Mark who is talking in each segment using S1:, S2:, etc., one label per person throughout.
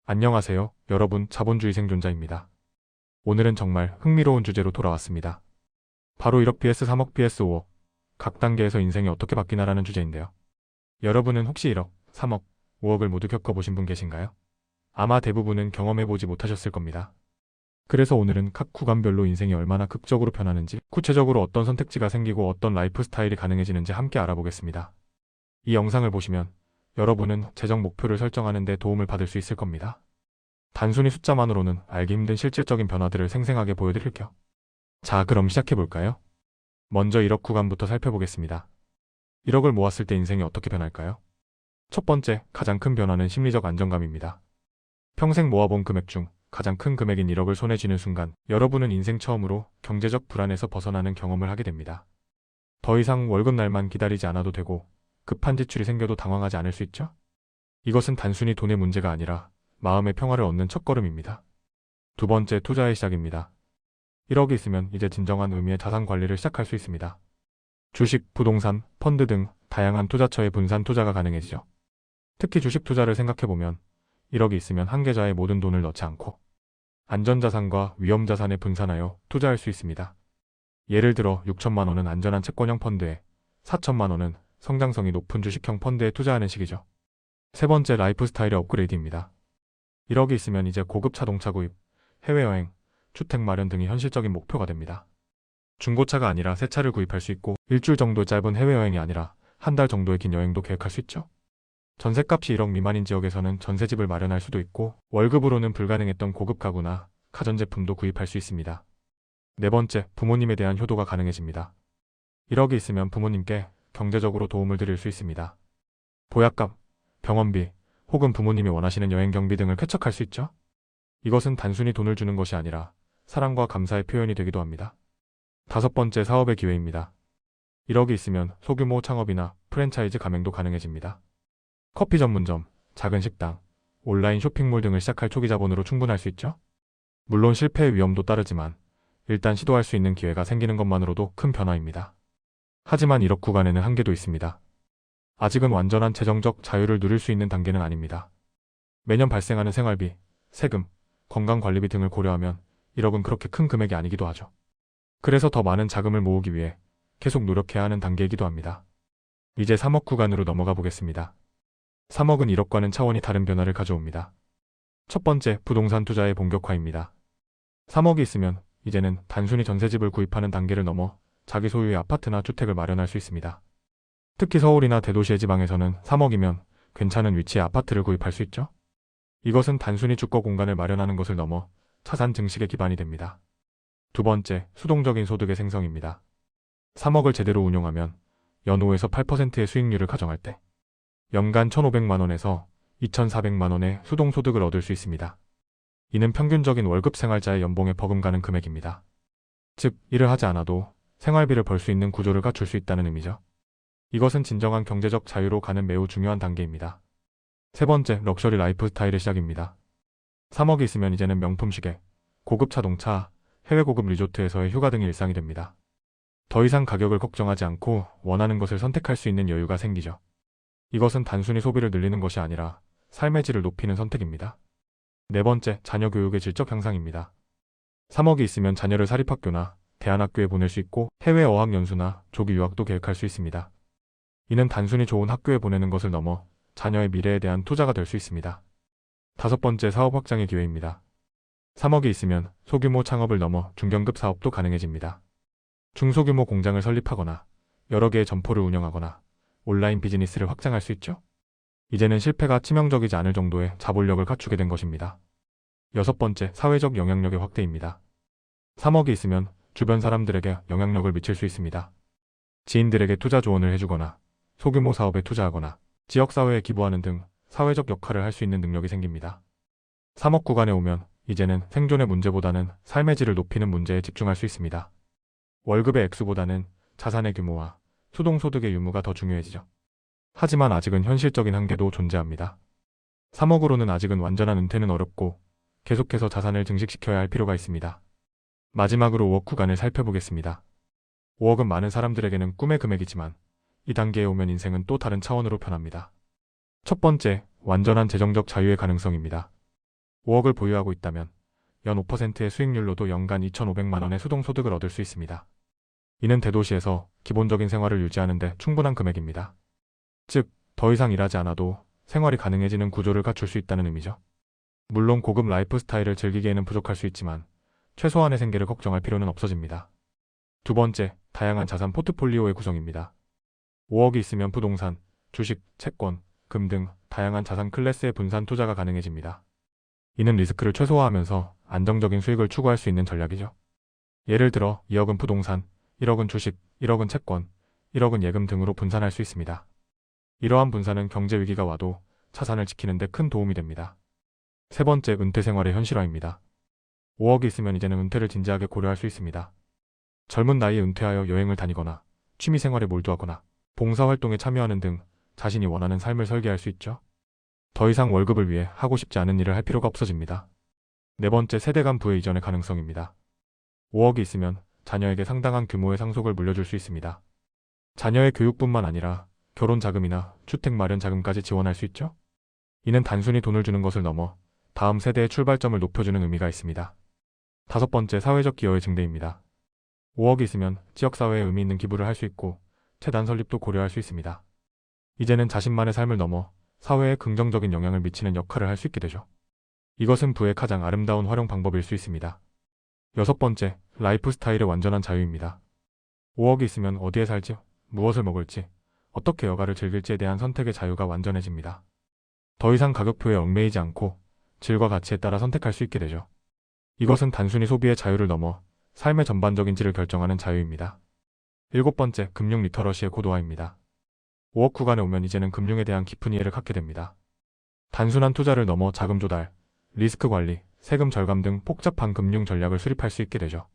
S1: 안녕하세요, 여러분. 자본주의 생존자입니다. 오늘은 정말 흥미로운 주제로 돌아왔습니다. 바로 1억 vs 3억 vs 5억. 각 단계에서 인생이 어떻게 바뀌나라는 주제인데요. 여러분은 혹시 1억, 3억, 5억을 모두 겪어보신 분 계신가요? 아마 대부분은 경험해보지 못하셨을 겁니다. 그래서 오늘은 각 구간별로 인생이 얼마나 극적으로 변하는지, 구체적으로 어떤 선택지가 생기고 어떤 라이프 스타일이 가능해지는지 함께 알아보겠습니다. 이 영상을 보시면 여러분은 재정 목표를 설정하는 데 도움을 받을 수 있을 겁니다. 단순히 숫자만으로는 알기 힘든 실질적인 변화들을 생생하게 보여드릴게요. 자, 그럼 시작해볼까요? 먼저 1억 구간부터 살펴보겠습니다. 1억을 모았을 때 인생이 어떻게 변할까요? 첫 번째, 가장 큰 변화는 심리적 안정감입니다. 평생 모아본 금액 중 가장 큰 금액인 1억을 손에 쥐는 순간 여러분은 인생 처음으로 경제적 불안에서 벗어나는 경험을 하게 됩니다. 더 이상 월급날만 기다리지 않아도 되고 급한 지출이 생겨도 당황하지 않을 수 있죠? 이것은 단순히 돈의 문제가 아니라 마음의 평화를 얻는 첫걸음입니다. 두 번째, 투자의 시작입니다. 1억이 있으면 이제 진정한 의미의 자산 관리를 시작할 수 있습니다. 주식, 부동산, 펀드 등 다양한 투자처에 분산 투자가 가능해지죠. 특히 주식 투자를 생각해보면 1억이 있으면 한 계좌에 모든 돈을 넣지 않고 안전자산과 위험자산에 분산하여 투자할 수 있습니다. 예를 들어 6천만 원은 안전한 채권형 펀드에, 4천만 원은 성장성이 높은 주식형 펀드에 투자하는 식이죠. 세 번째, 라이프 스타일의 업그레이드입니다. 1억이 있으면 이제 고급 자동차 구입, 해외여행, 주택 마련 등이 현실적인 목표가 됩니다. 중고차가 아니라 새 차를 구입할 수 있고 일주일 정도의 짧은 해외여행이 아니라 한 달 정도의 긴 여행도 계획할 수 있죠. 전셋값이 1억 미만인 지역에서는 전셋집을 마련할 수도 있고 월급으로는 불가능했던 고급 가구나 가전제품도 구입할 수 있습니다. 네 번째, 부모님에 대한 효도가 가능해집니다. 1억이 있으면 부모님께 경제적으로 도움을 드릴 수 있습니다. 보약값, 병원비, 혹은 부모님이 원하시는 여행 경비 등을 쾌척할 수 있죠. 이것은 단순히 돈을 주는 것이 아니라 사랑과 감사의 표현이 되기도 합니다. 다섯 번째, 사업의 기회입니다. 1억이 있으면 소규모 창업이나 프랜차이즈 가맹도 가능해집니다. 커피 전문점, 작은 식당, 온라인 쇼핑몰 등을 시작할 초기 자본으로 충분할 수 있죠. 물론 실패의 위험도 따르지만 일단 시도할 수 있는 기회가 생기는 것만으로도 큰 변화입니다. 하지만 1억 구간에는 한계도 있습니다. 아직은 완전한 재정적 자유를 누릴 수 있는 단계는 아닙니다. 매년 발생하는 생활비, 세금, 건강관리비 등을 고려하면 1억은 그렇게 큰 금액이 아니기도 하죠. 그래서 더 많은 자금을 모으기 위해 계속 노력해야 하는 단계이기도 합니다. 이제 3억 구간으로 넘어가 보겠습니다. 3억은 1억과는 차원이 다른 변화를 가져옵니다. 첫 번째, 부동산 투자의 본격화입니다. 3억이 있으면 이제는 단순히 전세집을 구입하는 단계를 넘어 자기 소유의 아파트나 주택을 마련할 수 있습니다. 특히 서울이나 대도시의 지방에서는 3억이면 괜찮은 위치의 아파트를 구입할 수 있죠. 이것은 단순히 주거 공간을 마련하는 것을 넘어 자산 증식의 기반이 됩니다. 두 번째, 수동적인 소득의 생성입니다. 3억을 제대로 운용하면 연호에서 8%의 수익률을 가정할 때 연간 1,500만 원에서 2,400만 원의 수동소득을 얻을 수 있습니다. 이는 평균적인 월급 생활자의 연봉에 버금가는 금액입니다. 즉, 일을 하지 않아도 생활비를 벌 수 있는 구조를 갖출 수 있다는 의미죠. 이것은 진정한 경제적 자유로 가는 매우 중요한 단계입니다. 세 번째, 럭셔리 라이프 스타일의 시작입니다. 3억이 있으면 이제는 명품 시계, 고급 자동차, 해외 고급 리조트에서의 휴가 등이 일상이 됩니다. 더 이상 가격을 걱정하지 않고 원하는 것을 선택할 수 있는 여유가 생기죠. 이것은 단순히 소비를 늘리는 것이 아니라 삶의 질을 높이는 선택입니다. 네 번째, 자녀 교육의 질적 향상입니다. 3억이 있으면 자녀를 사립학교나 대안학교에 보낼 수 있고 해외 어학연수나 조기 유학도 계획할 수 있습니다. 이는 단순히 좋은 학교에 보내는 것을 넘어 자녀의 미래에 대한 투자가 될 수 있습니다. 다섯 번째, 사업 확장의 기회입니다. 3억이 있으면 소규모 창업을 넘어 중견급 사업도 가능해집니다. 중소규모 공장을 설립하거나 여러 개의 점포를 운영하거나 온라인 비즈니스를 확장할 수 있죠. 이제는 실패가 치명적이지 않을 정도의 자본력을 갖추게 된 것입니다. 여섯 번째, 사회적 영향력의 확대입니다. 3억이 있으면 주변 사람들에게 영향력을 미칠 수 있습니다. 지인들에게 투자 조언을 해주거나 소규모 사업에 투자하거나 지역사회에 기부하는 등 사회적 역할을 할 수 있는 능력이 생깁니다. 3억 구간에 오면 이제는 생존의 문제보다는 삶의 질을 높이는 문제에 집중할 수 있습니다. 월급의 액수보다는 자산의 규모와 수동소득의 유무가 더 중요해지죠. 하지만 아직은 현실적인 한계도 존재합니다. 3억으로는 아직은 완전한 은퇴는 어렵고 계속해서 자산을 증식시켜야 할 필요가 있습니다. 마지막으로 5억 구간을 살펴보겠습니다. 5억은 많은 사람들에게는 꿈의 금액이지만 이 단계에 오면 인생은 또 다른 차원으로 변합니다. 첫 번째, 완전한 재정적 자유의 가능성입니다. 5억을 보유하고 있다면 연 5%의 수익률로도 연간 2,500만 원의 수동소득을 얻을 수 있습니다. 이는 대도시에서 기본적인 생활을 유지하는데 충분한 금액입니다. 즉, 더 이상 일하지 않아도 생활이 가능해지는 구조를 갖출 수 있다는 의미죠. 물론 고급 라이프 스타일을 즐기기에는 부족할 수 있지만 최소한의 생계를 걱정할 필요는 없어집니다. 두 번째, 다양한 자산 포트폴리오의 구성입니다. 5억이 있으면 부동산, 주식, 채권, 금 등 다양한 자산 클래스의 분산 투자가 가능해집니다. 이는 리스크를 최소화하면서 안정적인 수익을 추구할 수 있는 전략이죠. 예를 들어 2억은 부동산, 1억은 주식, 1억은 채권, 1억은 예금 등으로 분산할 수 있습니다. 이러한 분산은 경제 위기가 와도 자산을 지키는 데 큰 도움이 됩니다. 세 번째, 은퇴 생활의 현실화입니다. 5억이 있으면 이제는 은퇴를 진지하게 고려할 수 있습니다. 젊은 나이에 은퇴하여 여행을 다니거나 취미 생활에 몰두하거나 봉사활동에 참여하는 등 자신이 원하는 삶을 설계할 수 있죠. 더 이상 월급을 위해 하고 싶지 않은 일을 할 필요가 없어집니다. 네 번째, 세대 간 부의 이전의 가능성입니다. 5억이 있으면 자녀에게 상당한 규모의 상속을 물려줄 수 있습니다. 자녀의 교육뿐만 아니라 결혼 자금이나 주택 마련 자금까지 지원할 수 있죠. 이는 단순히 돈을 주는 것을 넘어 다음 세대의 출발점을 높여주는 의미가 있습니다. 다섯 번째, 사회적 기여의 증대입니다. 5억이 있으면 지역사회에 의미 있는 기부를 할 수 있고 재단 설립도 고려할 수 있습니다. 이제는 자신만의 삶을 넘어 사회에 긍정적인 영향을 미치는 역할을 할 수 있게 되죠. 이것은 부의 가장 아름다운 활용 방법일 수 있습니다. 여섯 번째, 라이프 스타일의 완전한 자유입니다. 5억이 있으면 어디에 살지, 무엇을 먹을지, 어떻게 여가를 즐길지에 대한 선택의 자유가 완전해집니다. 더 이상 가격표에 얽매이지 않고 질과 가치에 따라 선택할 수 있게 되죠. 이것은 단순히 소비의 자유를 넘어 삶의 전반적인 질을 결정하는 자유입니다. 일곱 번째, 금융 리터러시의 고도화입니다. 5억 구간에 오면 이제는 금융에 대한 깊은 이해를 갖게 됩니다. 단순한 투자를 넘어 자금 조달, 리스크 관리, 세금 절감 등 복잡한 금융 전략을 수립할 수 있게 되죠.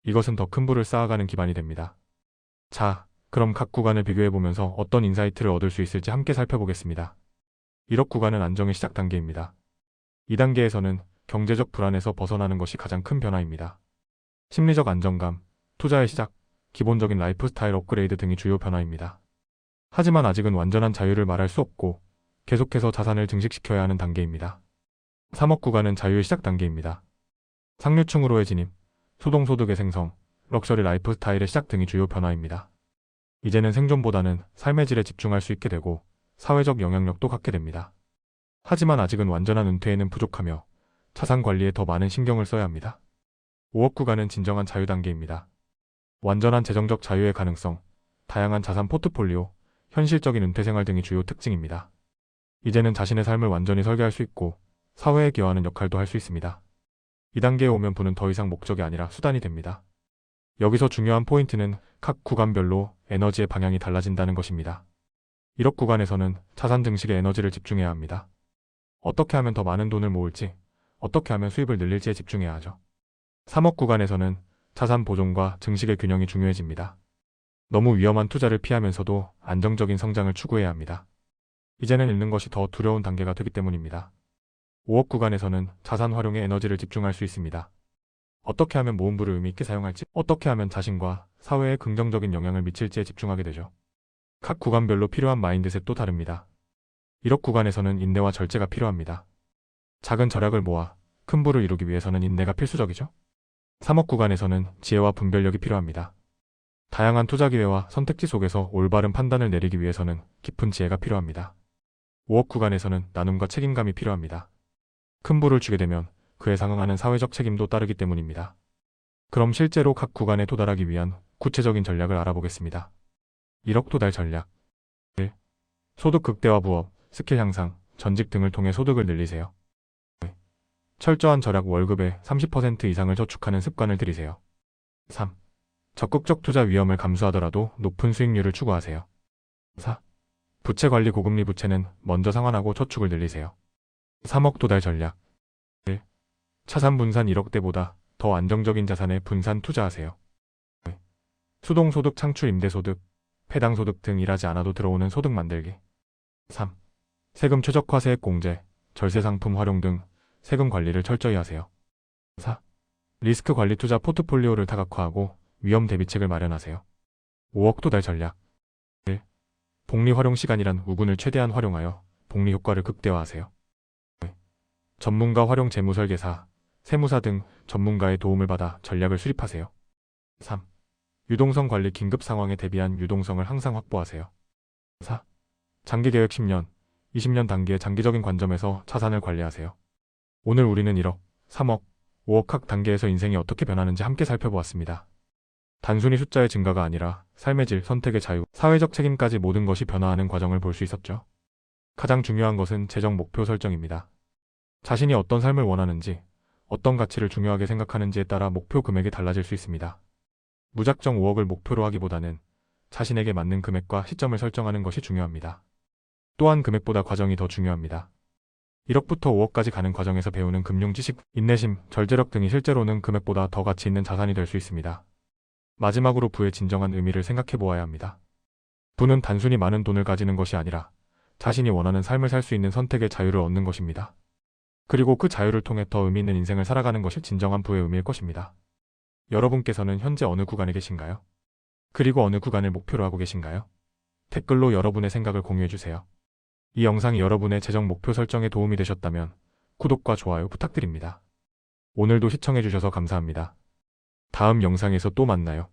S1: 이것은 더 큰 부를 쌓아가는 기반이 됩니다. 자, 그럼 각 구간을 비교해보면서 어떤 인사이트를 얻을 수 있을지 함께 살펴보겠습니다. 1억 구간은 안정의 시작 단계입니다. 이 단계에서는 경제적 불안에서 벗어나는 것이 가장 큰 변화입니다. 심리적 안정감, 투자의 시작, 기본적인 라이프 스타일 업그레이드 등이 주요 변화입니다. 하지만 아직은 완전한 자유를 말할 수 없고 계속해서 자산을 증식시켜야 하는 단계입니다. 3억 구간은 자유의 시작 단계입니다. 상류층으로의 진입, 수동소득의 생성, 럭셔리 라이프 스타일의 시작 등이 주요 변화입니다. 이제는 생존보다는 삶의 질에 집중할 수 있게 되고 사회적 영향력도 갖게 됩니다. 하지만 아직은 완전한 은퇴에는 부족하며 자산 관리에 더 많은 신경을 써야 합니다. 5억 구간은 진정한 자유 단계입니다. 완전한 재정적 자유의 가능성, 다양한 자산 포트폴리오, 현실적인 은퇴 생활 등이 주요 특징입니다. 이제는 자신의 삶을 완전히 설계할 수 있고 사회에 기여하는 역할도 할 수 있습니다. 이 단계에 오면 부는 더 이상 목적이 아니라 수단이 됩니다. 여기서 중요한 포인트는 각 구간별로 에너지의 방향이 달라진다는 것입니다. 1억 구간에서는 자산 증식에 에너지를 집중해야 합니다. 어떻게 하면 더 많은 돈을 모을지, 어떻게 하면 수입을 늘릴지에 집중해야 하죠. 3억 구간에서는 자산 보존과 증식의 균형이 중요해집니다. 너무 위험한 투자를 피하면서도 안정적인 성장을 추구해야 합니다. 이제는 잃는 것이 더 두려운 단계가 되기 때문입니다. 5억 구간에서는 자산 활용에 에너지를 집중할 수 있습니다. 어떻게 하면 모음부를 의미 있게 사용할지, 어떻게 하면 자신과 사회에 긍정적인 영향을 미칠지에 집중하게 되죠. 각 구간별로 필요한 마인드셋도 다릅니다. 1억 구간에서는 인내와 절제가 필요합니다. 작은 절약을 모아 큰 부를 이루기 위해서는 인내가 필수적이죠. 3억 구간에서는 지혜와 분별력이 필요합니다. 다양한 투자 기회와 선택지 속에서 올바른 판단을 내리기 위해서는 깊은 지혜가 필요합니다. 5억 구간에서는 나눔과 책임감이 필요합니다. 큰 부를 주게 되면 그에 상응하는 사회적 책임도 따르기 때문입니다. 그럼 실제로 각 구간에 도달하기 위한 구체적인 전략을 알아보겠습니다. 1억 도달 전략 1. 소득 극대화 부업, 스킬 향상, 전직 등을 통해 소득을 늘리세요. 2. 철저한 절약 월급의 30% 이상을 저축하는 습관을 들이세요. 3. 적극적 투자 위험을 감수하더라도 높은 수익률을 추구하세요. 4. 부채 관리 고금리 부채는 먼저 상환하고 저축을 늘리세요. 3억 도달 전략 1. 차산 분산 1억대보다 더 안정적인 자산에 분산 투자하세요. 2. 수동소득 창출 임대소득, 배당소득 등 일하지 않아도 들어오는 소득 만들기. 3. 세금 최적화 세액 공제, 절세 상품 활용 등 세금 관리를 철저히 하세요. 4. 리스크 관리 투자 포트폴리오를 다각화하고 위험 대비책을 마련하세요. 5억 도달 전략 1. 복리 활용 시간이란 우군을 최대한 활용하여 복리 효과를 극대화하세요. 2. 전문가 활용 재무설계사, 세무사 등 전문가의 도움을 받아 전략을 수립하세요. 3. 유동성 관리 긴급 상황에 대비한 유동성을 항상 확보하세요. 4. 장기 계획 10년, 20년 단기의 장기적인 관점에서 자산을 관리하세요. 오늘 우리는 1억, 3억, 5억 각 단계에서 인생이 어떻게 변하는지 함께 살펴보았습니다. 단순히 숫자의 증가가 아니라 삶의 질, 선택의 자유, 사회적 책임까지 모든 것이 변화하는 과정을 볼 수 있었죠. 가장 중요한 것은 재정 목표 설정입니다. 자신이 어떤 삶을 원하는지, 어떤 가치를 중요하게 생각하는지에 따라 목표 금액이 달라질 수 있습니다. 무작정 5억을 목표로 하기보다는 자신에게 맞는 금액과 시점을 설정하는 것이 중요합니다. 또한 금액보다 과정이 더 중요합니다. 1억부터 5억까지 가는 과정에서 배우는 금융 지식, 인내심, 절제력 등이 실제로는 금액보다 더 가치 있는 자산이 될 수 있습니다. 마지막으로 부의 진정한 의미를 생각해 보아야 합니다. 부는 단순히 많은 돈을 가지는 것이 아니라 자신이 원하는 삶을 살 수 있는 선택의 자유를 얻는 것입니다. 그리고 그 자유를 통해 더 의미 있는 인생을 살아가는 것이 진정한 부의 의미일 것입니다. 여러분께서는 현재 어느 구간에 계신가요? 그리고 어느 구간을 목표로 하고 계신가요? 댓글로 여러분의 생각을 공유해주세요. 이 영상이 여러분의 재정 목표 설정에 도움이 되셨다면 구독과 좋아요 부탁드립니다. 오늘도 시청해주셔서 감사합니다. 다음 영상에서 또 만나요.